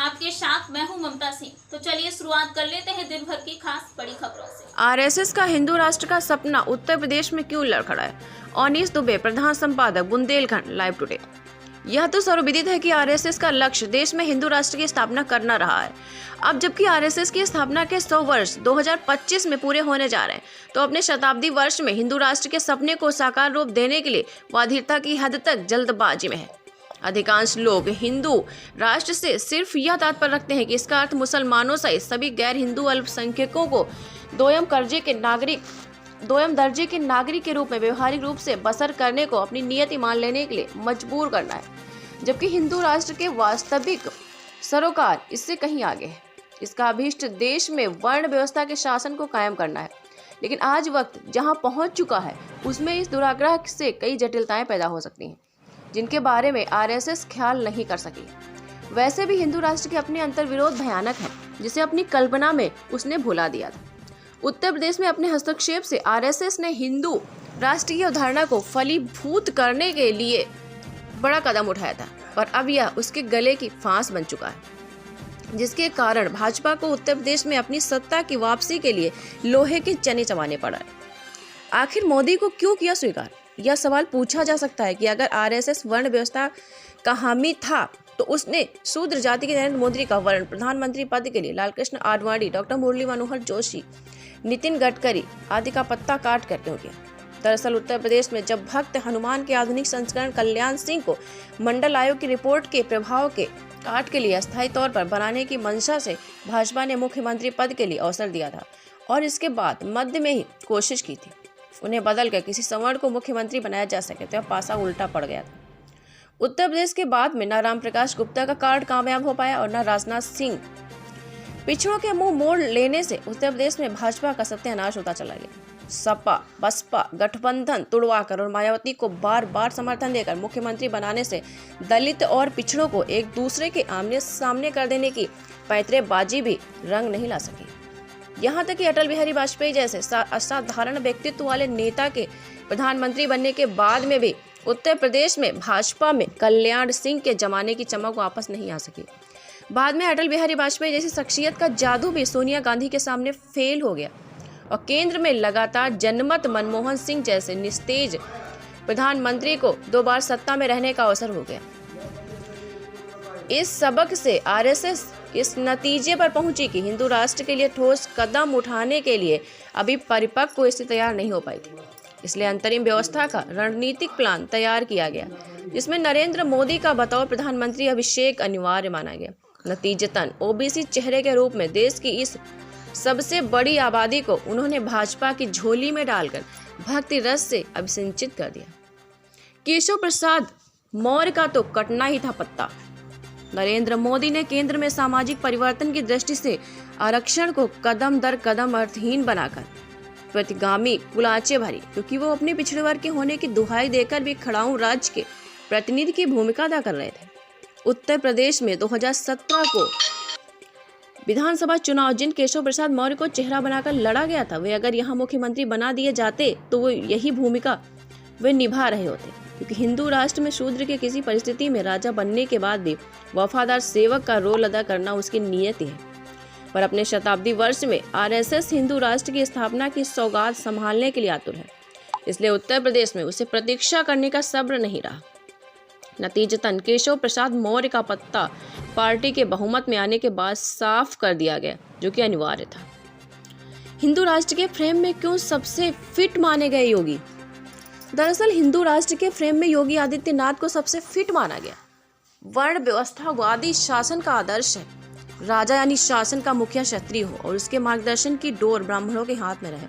आपके साथ मैं हूं ममता सिंह। तो चलिए शुरुआत कर लेते हैं दिन भर की खास बड़ी खबरों से। आरएसएस का हिंदू राष्ट्र का सपना उत्तर प्रदेश में क्यों लड़खड़ा है? अनीस दुबे, प्रधान संपादक, बुंदेलखंड लाइव टुडे। यह तो सर्वविदित है कि आरएसएस का लक्ष्य देश में हिंदू राष्ट्र की स्थापना करना रहा है। अब जबकि आरएसएस की स्थापना के 100 वर्ष 2025 में पूरे होने जा रहे हैं, तो अपने शताब्दी वर्ष में हिंदू राष्ट्र के सपने को साकार रूप देने के लिए वह धीरता की हद तक जल्दबाजी में है। अधिकांश लोग हिंदू राष्ट्र से सिर्फ यह तात्पर्य रखते हैं कि इसका अर्थ मुसलमानों सहित सभी गैर हिंदू अल्पसंख्यकों को दोयम दर्जे के नागरिक के रूप में व्यवहारिक रूप से बसर करने को अपनी नियति मान लेने के लिए मजबूर करना है, जबकि हिंदू राष्ट्र के वास्तविक सरोकार इससे कहीं आगे है। इसका अभीष्ट देश में वर्ण व्यवस्था के शासन को कायम करना है, लेकिन आज वक्त जहां पहुंच चुका है उसमें इस दुराग्रह से कई जटिलताएं पैदा हो सकती हैं, जिनके बारे में आरएसएस ख्याल नहीं कर सकी। वैसे भी हिंदू राष्ट्र के अपने अंतर्विरोध भयानक है, जिसे अपनी कल्पना में उसने भुला दिया था। उत्तर प्रदेश में अपने हस्तक्षेप से आरएसएस ने हिंदू राष्ट्र की अवधारणा को फलीभूत करने के लिए बड़ा कदम उठाया था, और अब यह उसके गले की फांस बन चुका है, जिसके कारण भाजपा को उत्तर प्रदेश में अपनी सत्ता की वापसी के लिए लोहे के चने चबाने पड़ा है। आखिर मोदी को क्यों किया स्वीकार? यह सवाल पूछा जा सकता है कि अगर आरएसएस वर्ण व्यवस्था का हामी था तो उसने शूद्र जाति के नरेंद्र मोदी का वर्ण प्रधानमंत्री पद के लिए लालकृष्ण आडवाणी, डॉक्टर मुरली मनोहर जोशी, नितिन गडकरी आदि का पत्ता काट कर क्यों किया? दरअसल उत्तर प्रदेश में जब भक्त हनुमान के आधुनिक संस्करण कल्याण सिंह को मंडल आयोग की रिपोर्ट के प्रभाव के काट के लिए अस्थायी तौर पर बनाने की मंशा से भाजपा ने मुख्यमंत्री पद के लिए अवसर दिया था, और इसके बाद मध्य में ही कोशिश की थी उन्हें बदल कर किसी सवर्ण को मुख्यमंत्री बनाया जा सके, तो यह पासा उल्टा पड़ गया था। उत्तर प्रदेश के बाद में न राम प्रकाश गुप्ता का कार्ड कामयाब हो पाया और न राजनाथ सिंह। पिछड़ों के मुंह मोड़ लेने से उत्तर प्रदेश में भाजपा का सत्यानाश होता चला गया। सपा बसपा गठबंधन तुड़वाकर और मायावती को बार बार समर्थन देकर मुख्यमंत्री बनाने से दलित और पिछड़ों को एक दूसरे के आमने सामने कर देने की पैतरेबाजी भी रंग नहीं ला सकी। यहाँ तक कि अटल बिहारी वाजपेयी जैसे असाधारण व्यक्तित्व वाले नेता के प्रधानमंत्री बनने के बाद में भी उत्तर प्रदेश में भाजपा में कल्याण सिंह के जमाने की चमक वापस नहीं आ सकी। बाद में अटल बिहारी वाजपेयी जैसी शख्सियत का जादू भी सोनिया गांधी के सामने फेल हो गया, और केंद्र में लगातार जनमत मनमोहन सिंह जैसे निस्तेज प्रधानमंत्री को 2 बार सत्ता में रहने का अवसर हो गया। इस सबक से आरएसएस इस नतीजे पर पहुंची कि हिंदू राष्ट्र के लिए ठोस कदम उठाने के लिए अभी परिपक्व स्थिति तैयार नहीं हो पाई थी। इसलिए अंतरिम व्यवस्था का रणनीतिक प्लान तैयार किया गया, जिसमें नरेंद्र मोदी का बतौर प्रधानमंत्री अभिषेक अनिवार्य माना गया। नतीजतन ओबीसी चेहरे के रूप में देश की इस सबसे बड़ी आबादी को उन्होंने भाजपा की झोली में डालकर भक्ति रस से अभिसिंचित कर दिया। केशव प्रसाद मौर्य का तो कटना ही था पत्ता। नरेंद्र मोदी ने केंद्र में सामाजिक परिवर्तन की दृष्टि से आरक्षण को कदम दर कदम अर्थहीन बनाकर प्रतिगामी कुलाचे भरी, क्योंकि वो अपने पिछड़े वर्ग के होने की दुहाई देकर भी खड़ाऊ राज्य के प्रतिनिधि की भूमिका अदा कर रहे थे। उत्तर प्रदेश में 2017 को विधानसभा चुनाव जिन केशव प्रसाद मौर्य को चेहरा बनाकर लड़ा गया था, वे अगर यहाँ मुख्यमंत्री बना दिए जाते तो वो यही भूमिका वे निभा रहे होते, क्योंकि हिंदू राष्ट्र में शूद्र के किसी परिस्थिति में राजा बनने के बाद भी वफादार सेवक का रोल अदा करना उसकी नियति है। पर अपने शताब्दी वर्ष में आरएसएस हिंदू राष्ट्र की स्थापना की सौगात संभालने के लिए आतुर है, इसलिए उत्तर प्रदेश में उसे प्रतीक्षा करने का सब्र नहीं रहा। नतीजतन केशव प्रसाद मौर्य का पत्ता पार्टी के बहुमत में आने के बाद साफ कर दिया गया, जो कि अनिवार्य था। हिंदू राष्ट्र के फ्रेम में क्यों सबसे फिट माने गए योगी? दरअसल हिंदू राष्ट्र के फ्रेम में योगी आदित्यनाथ को सबसे फिट माना गया। वर्ण व्यवस्थावादी शासन का आदर्श है। राजा यानी शासन का मुखिया क्षत्रिय हो और उसके मार्गदर्शन की डोर ब्राह्मणों के हाथ में रहे।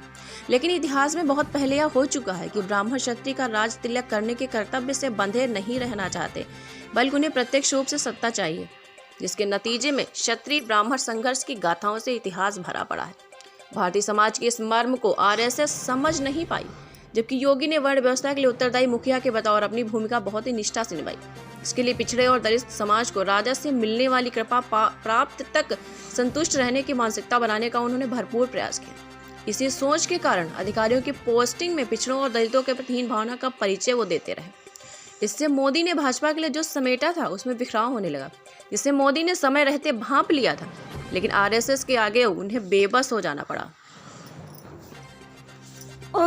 लेकिन इतिहास में बहुत पहले यह हो चुका है कि ब्राह्मण क्षत्रिय का राज तिलक करने के कर्तव्य से बंधे नहीं रहना चाहते, बल्कि उन्हें प्रत्यक्ष रूप से सत्ता चाहिए, जिसके नतीजे में क्षत्रिय ब्राह्मण संघर्ष की गाथाओं से इतिहास भरा पड़ा है। भारतीय समाज के इस मर्म को आरएसएस समझ नहीं पाई, जबकि योगी ने वर्ण व्यवस्था के लिए उत्तरदायी मुखिया के बतौर अपनी भूमिका बहुत ही निष्ठा से निभाई। इसके लिए पिछड़े और दलित समाज को राजा से मिलने वाली कृपा प्राप्त तक संतुष्ट रहने की मानसिकता बनाने का उन्होंने भरपूर प्रयास किया। इसी सोच के कारण अधिकारियों की पोस्टिंग में पिछड़ों और दलितों के प्रति हीन भावना का परिचय वो देते रहे। इससे मोदी ने भाजपा के लिए जो समेटा था उसमें बिखराव होने लगा। जिसे मोदी ने समय रहते भांप लिया था, लेकिन आरएसएस के आगे उन्हें बेबस हो जाना पड़ा।